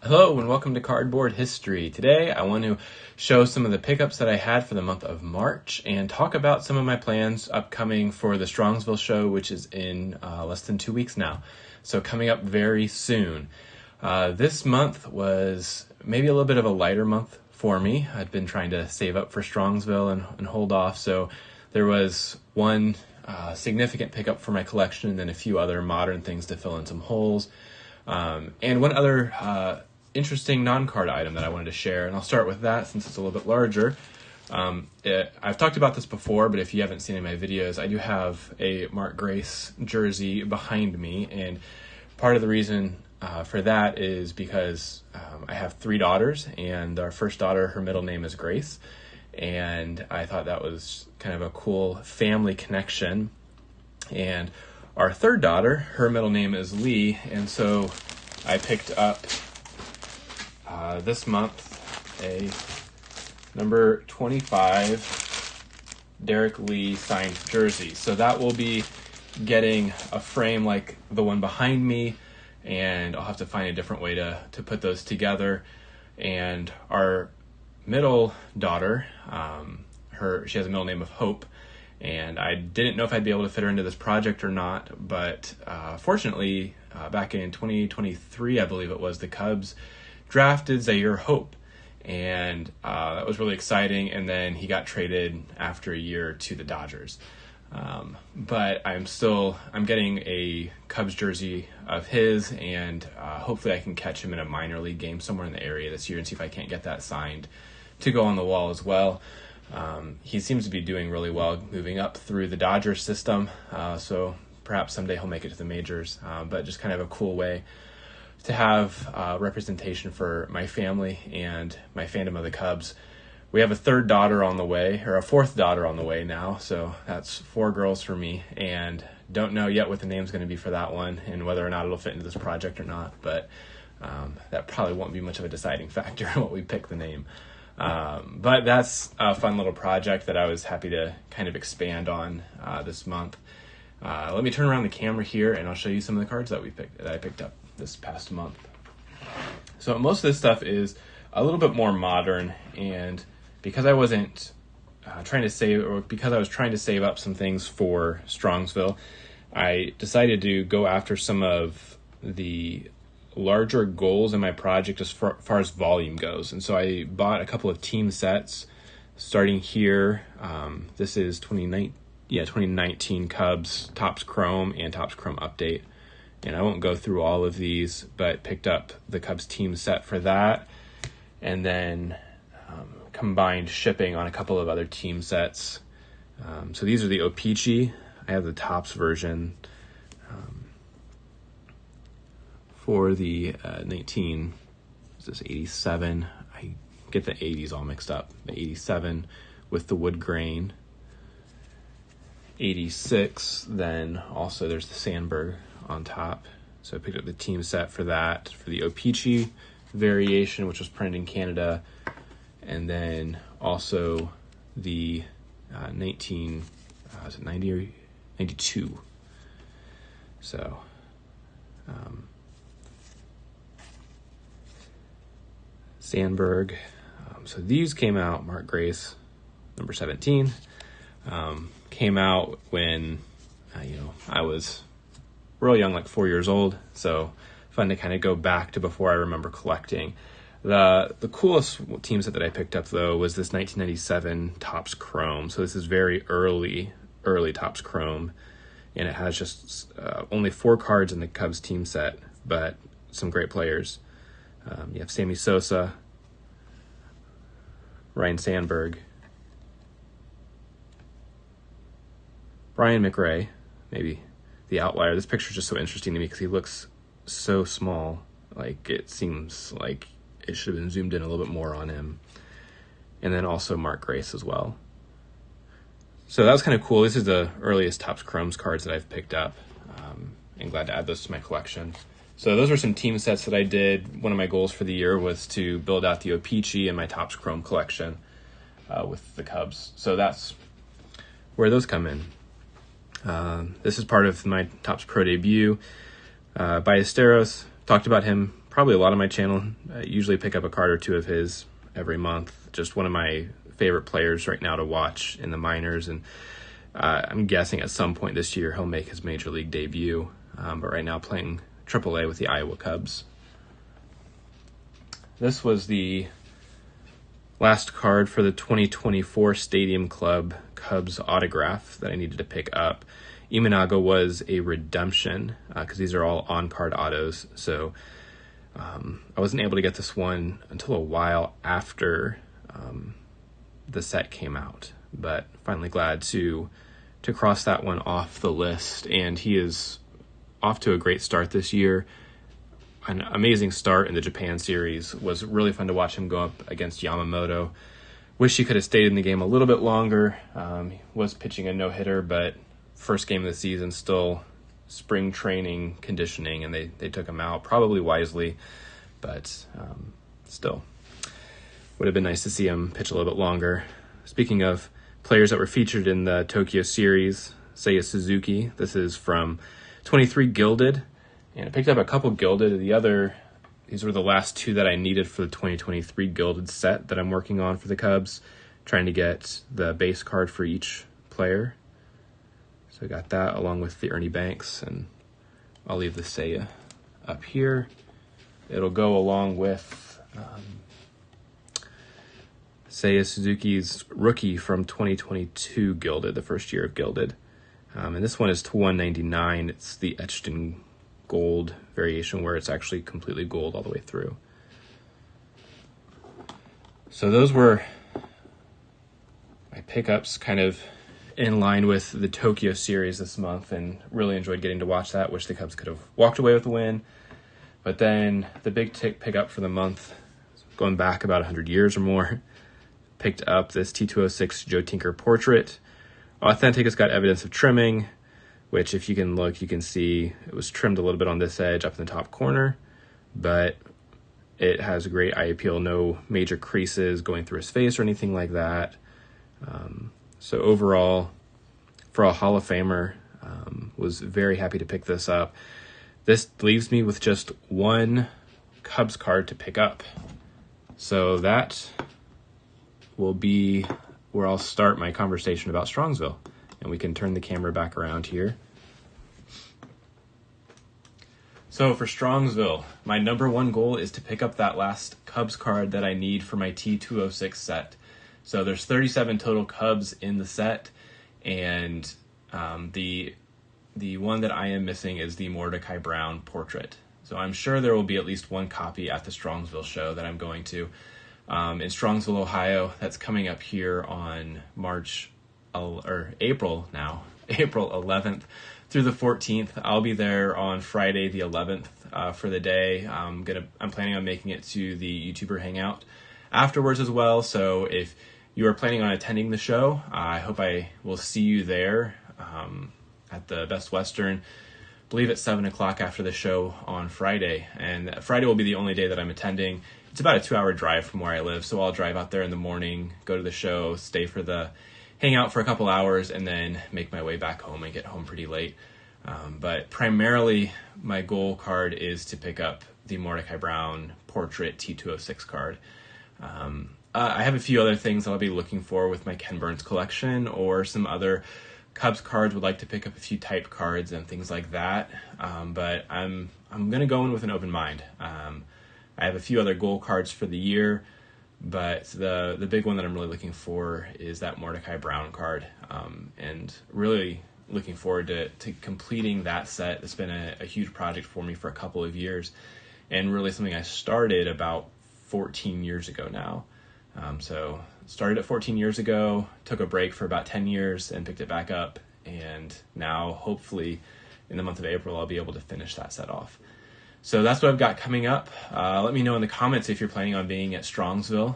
Hello and welcome to Cardboard History. Today I want to show some of the pickups that I had for the month of March and talk about some of my plans upcoming for the Strongsville show, which is in less than 2 weeks now. So coming up very soon. This month was maybe a little bit of a lighter month for me. I'd been trying to save up for Strongsville and hold off. So there was one significant pickup for my collection and then a few other modern things to fill in some holes. And one other interesting non-card item that I wanted to share, and I'll start with that since it's a little bit larger. I've talked about this before, but if you haven't seen any of my videos, I do have a Mark Grace jersey behind me, and part of the reason for that is because I have 3 daughters, and our first daughter, her middle name is Grace, and I thought that was kind of a cool family connection. And our third daughter, her middle name is Lee, and so I picked up this month a number 25 Derek Lee signed jersey. So that will be getting a frame like the one behind me, and I'll have to find a different way to put those together. And our middle daughter, she has a middle name of Hope, and I didn't know if I'd be able to fit her into this project or not, but fortunately, back in 2023, I believe it was, the Cubs drafted Zaire Hope, and that was really exciting, and then he got traded after a year to the Dodgers. But I'm getting a Cubs jersey of his, and hopefully I can catch him in a minor league game somewhere in the area this year and see if I can't get that signed to go on the wall as well. He seems to be doing really well moving up through the Dodgers system, so perhaps someday he'll make it to the majors, but just kind of a cool way to have representation for my family and my fandom of the Cubs. We have a third daughter on the way, or a fourth daughter on the way now, so that's 4 girls for me, and don't know yet what the name's going to be for that one and whether or not it'll fit into this project or not, but that probably won't be much of a deciding factor in what we pick the name. But that's a fun little project that I was happy to kind of expand on this month. Let me turn around the camera here and I'll show you some of the cards that I picked up this past month. So most of this stuff is a little bit more modern, and because I wasn't because I was trying to save up some things for Strongsville, I decided to go after some of the larger goals in my project as far as volume goes. And so I bought a couple of team sets starting here. This is 2019 Cubs Topps Chrome and Topps Chrome Update. And I won't go through all of these, but picked up the Cubs team set for that. And then combined shipping on a couple of other team sets. So these are the O-Pee-Chee. I have the Topps version. For the 87, I get the 80s all mixed up. The 87 with the wood grain. 86, then also there's the Sandberg on top. So I picked up the team set for that, for the O-Pee-Chee variation, which was printed in Canada. And then also the 90 or 92. So, Sandberg. So these came out, Mark Grace, number 17, came out when, I was real young, like 4 years old. So fun to kind of go back to before I remember collecting. The coolest team set that I picked up, though, was this 1997 Topps Chrome. So this is very early Topps Chrome, and it has just only 4 cards in the Cubs team set, but some great players. You have Sammy Sosa, Ryan Sandberg, Brian McRae, maybe the outlier. This picture is just so interesting to me because he looks so small. Like, it seems like it should have been zoomed in a little bit more on him. And then also Mark Grace as well. So that was kind of cool. This is the earliest Topps Chromes cards that I've picked up. And glad to add those to my collection. So those are some team sets that I did. One of my goals for the year was to build out the O-Pee-Chee and my Topps Chrome collection with the Cubs. So that's where those come in. This is part of my Topps Pro debut. Ballesteros, talked about him probably a lot on my channel. I usually pick up a card or two of his every month. Just one of my favorite players right now to watch in the minors, and I'm guessing at some point this year he'll make his major league debut, but right now playing AAA with the Iowa Cubs. This was the last card for the 2024 Stadium Club Cubs autograph that I needed to pick up. Imanaga was a redemption because these are all on-card autos, so I wasn't able to get this one until a while after the set came out, but finally glad to cross that one off the list. And he is off to a great start this year. An amazing start in the Japan series. Was really fun to watch him go up against Yamamoto. Wish he could have stayed in the game a little bit longer. He was pitching a no-hitter, but first game of the season, still spring training conditioning, and they took him out, probably wisely, but still would have been nice to see him pitch a little bit longer. Speaking of players that were featured in the Tokyo series, Seiya Suzuki. This is from 23 Gilded, and I picked up a couple Gilded. These were the last two that I needed for the 2023 Gilded set that I'm working on for the Cubs, trying to get the base card for each player. So I got that along with the Ernie Banks, and I'll leave the Seiya up here. It'll go along with Seiya Suzuki's rookie from 2022 Gilded, the first year of Gilded. And this one is to 199. It's the etched in gold variation where it's actually completely gold all the way through. So those were my pickups, kind of in line with the Tokyo series this month, and really enjoyed getting to watch that. Wish the Cubs could have walked away with the win. But then the big pickup for the month, going back about 100 years or more, picked up this T206 Joe Tinker portrait. Authentic has got evidence of trimming, which if you can look, you can see it was trimmed a little bit on this edge up in the top corner, but it has a great eye appeal, no major creases going through his face or anything like that. So overall, for a Hall of Famer, was very happy to pick this up. This leaves me with just one Cubs card to pick up. So that will be where I'll start my conversation about Strongsville. And we can turn the camera back around here. So for Strongsville, my number one goal is to pick up that last Cubs card that I need for my T206 set. So there's 37 total Cubs in the set, and the one that I am missing is the Mordecai Brown portrait. So I'm sure there will be at least one copy at the Strongsville show that I'm going to. In Strongsville, Ohio, that's coming up here on April 11th through the 14th. I'll be there on Friday the 11th for the day. I'm planning on making it to the YouTuber Hangout afterwards as well. So if you are planning on attending the show, I hope I will see you there at the Best Western. I believe at 7 o'clock after the show on Friday. And Friday will be the only day that I'm attending. It's about a 2-hour drive from where I live, so I'll drive out there in the morning, go to the show, stay for the hangout for a couple hours, and then make my way back home and get home pretty late. But primarily, my goal card is to pick up the Mordecai Brown portrait T206 card. I have a few other things I'll be looking for with my Ken Burns collection, or some other Cubs cards. Would like to pick up a few type cards and things like that. But I'm going to go in with an open mind. I have a few other goal cards for the year, but the big one that I'm really looking for is that Mordecai Brown card, and really looking forward to completing that set. It's been a huge project for me for a couple of years, and really something I started about 14 years ago now. So started at 14 years ago, took a break for about 10 years, and picked it back up, and now hopefully in the month of April I'll be able to finish that set off. So that's what I've got coming up. Let me know in the comments if you're planning on being at Strongsville.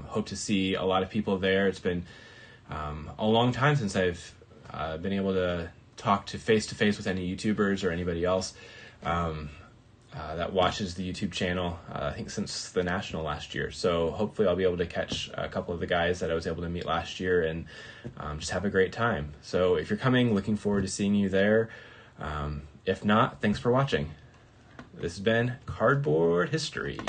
Hope to see a lot of people there. It's been a long time since I've been able to talk to face-to-face with any YouTubers or anybody else that watches the YouTube channel, I think since the National last year. So hopefully I'll be able to catch a couple of the guys that I was able to meet last year and just have a great time. So if you're coming, looking forward to seeing you there. If not, thanks for watching. This has been Cardboard History.